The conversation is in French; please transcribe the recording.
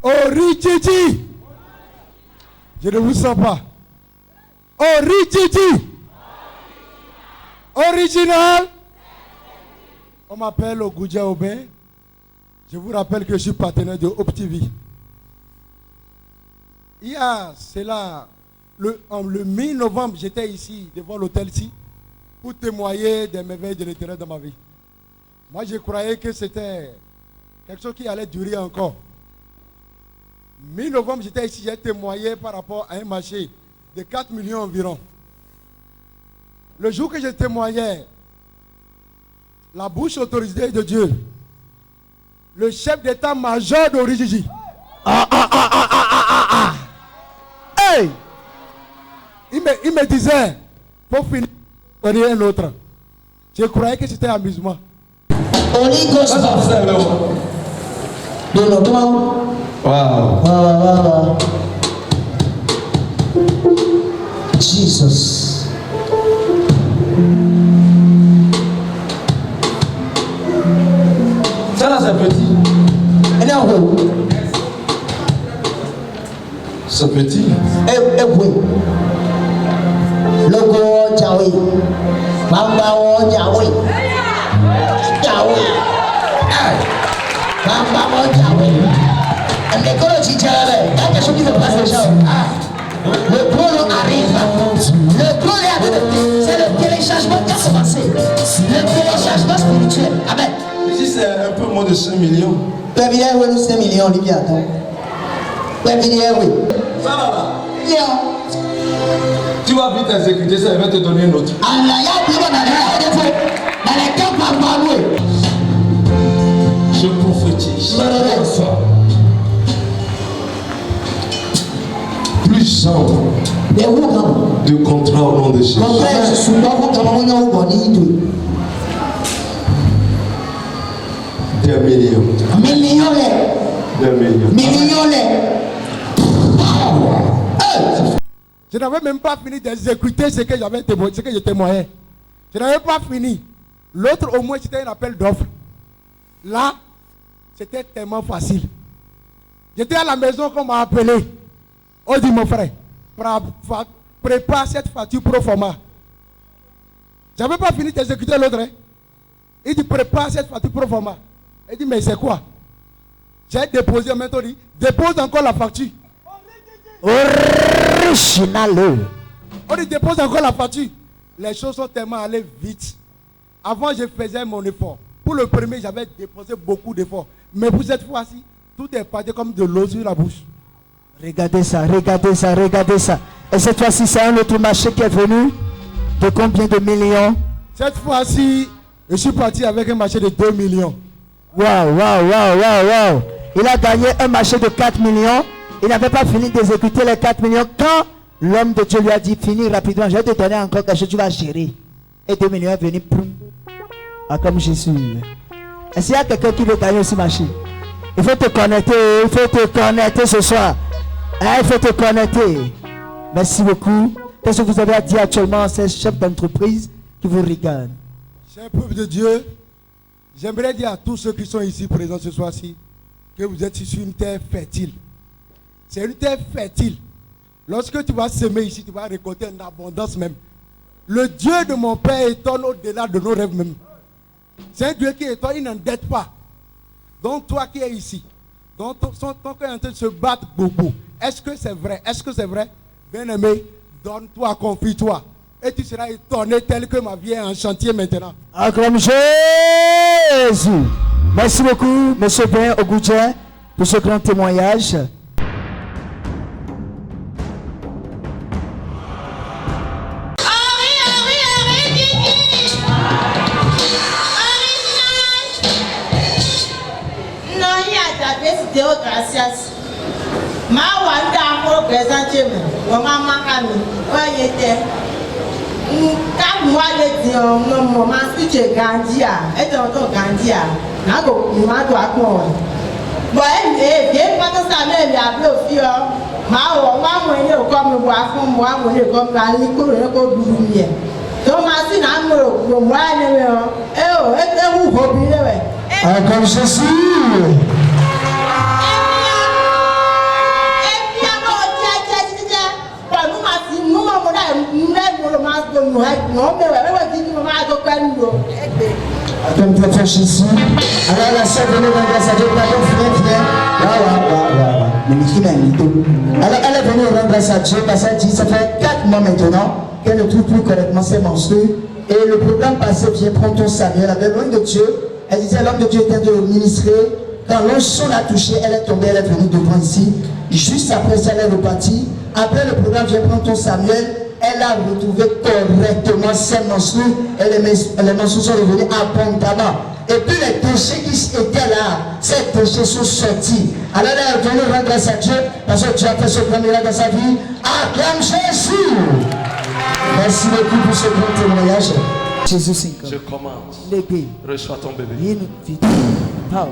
Origigi. Je ne vous sens pas. Origigi. Original. On m'appelle Ogoudia Aubin. Je vous rappelle que je suis partenaire de Hope TV. Hier, c'est là, le mi-novembre, j'étais ici, devant l'hôtel-ci, pour témoigner des merveilles de l'Éternel dans ma vie. Moi, je croyais que c'était quelque chose qui allait durer encore. Mi-novembre, j'étais ici, j'ai témoigné par rapport à un marché de 4 millions environ. Le jour que je témoignais, la bouche autorisée de Dieu, le chef d'état-major d'Origigi. Hey! Il me disait, faut finir par un autre. Je croyais que c'était amusement. Holy Ghost. Wow. Jesus. Ça là c'est petit. Elle est en haut. C'est petit. Eh oui. Logo Jawi. Bamba Jawi. Jawi. Bamba Jawi. Et les colons Jawi. Il y a quelque chose qui se passe déjà. Le drôle arrive. Le drôle est arrivé. C'est le téléchargement qui a commencé. Le téléchargement spirituel. Amen. Ici c'est un peu moins de 5 millions. Père, oui, 5 millions, Olivia. Père, oui. Ça là. Yeah. Tu vas vite exécuter ça, il va te donner une autre. Je prophétise. Plus 100 de contrats au nom de Jésus. 2 millions. Je n'avais même pas fini d'exécuter ce que j'avais témoigné, ce que je témoignais. Je n'avais pas fini. L'autre, au moins, c'était un appel d'offres. Là, c'était tellement facile. J'étais à la maison qu'on m'a appelé. On dit, mon frère, prépare cette facture pro forma. Je n'avais pas fini d'exécuter l'autre. Hein. Il dit, prépare cette facture pro forma. Il dit, mais c'est quoi? J'ai déposé, maintenant il dit, dépose encore la facture. Original. On dit, dépose encore la facture. Les choses sont tellement allées vite. Avant, je faisais mon effort. Pour le premier, j'avais déposé beaucoup d'efforts. Mais pour cette fois-ci, tout est parti comme de l'eau sur la bouche. Regardez ça. Et cette fois-ci, c'est un autre marché qui est venu. De combien de millions? Cette fois-ci, je suis parti avec un marché de 2 millions. Wow. Il a gagné un marché de 4 millions. Il n'avait pas fini d'exécuter les 4 millions quand l'homme de Dieu lui a dit, finis rapidement, je vais te donner encore quelque chose, tu vas gérer. Et 2 millions est venu, comme Jésus. Est-ce qu'il y a quelqu'un qui veut gagner ce marché? Il faut te connecter ce soir. Il faut te connecter. Merci beaucoup. Qu'est-ce que vous avez à dire actuellement à ces chefs d'entreprise qui vous regardent? Cher peuple de Dieu, j'aimerais dire à tous ceux qui sont ici présents ce soir-ci que vous êtes sur une terre fertile. C'est une terre fertile. Lorsque tu vas semer ici, tu vas récolter en abondance même. Le Dieu de mon Père étonne au-delà de nos rêves même. C'est un Dieu qui étonne, il n'endette pas. Donc toi qui es ici, donc ton cœur est en train de se battre beaucoup. Est-ce que c'est vrai? Est-ce que c'est vrai? Bien-aimé, donne-toi, confie-toi. Et tu seras étonné tel que ma vie est en chantier maintenant. Acclame Jésus. Merci beaucoup, M. Ben Ogoudia, pour ce grand témoignage. Gracias. Ma wanda ko présenter mo mama kami o yete ka mo ale ti mo ma speech Gandia e to Gandia na go ma do akon bo e pa to sa me mi abi ofi o ma mo ni o ko mi wa fun mo wa mo ni ko mi ali ko re ko duru mi e to ma si na mo wa ni me o e wu ho bi le we comme Jésus. Comme tu as ici. Alors la soeur venait rendre grâce à Dieu. Pardon, viens. Alors elle est venue rendre grâce à Dieu parce qu'elle dit ça fait 4 mois maintenant qu'elle ne trouve plus correctement ses menstrues. Et le programme passé, viens prendre ton Samuel, elle avait loin de Dieu. Elle disait l'homme de Dieu était de ministrer. Quand l'onction l'a touchée, elle est tombée, elle est venue devant ici. Juste après ça, elle est repartie. Après le programme, viens prendre ton Samuel. Elle a retrouvé correctement ses menstrues et les menstrues sont revenues abondamment. Et puis les déchets qui étaient là, ces déchets sont sortis. Alors elle est venue rendre grâce à Dieu parce que Dieu a fait ce grand miracle dans sa vie. Acclame Jésus. Merci beaucoup pour ce grand témoignage. Jésus 5 ans. Je commence. Reçois ton bébé. Power.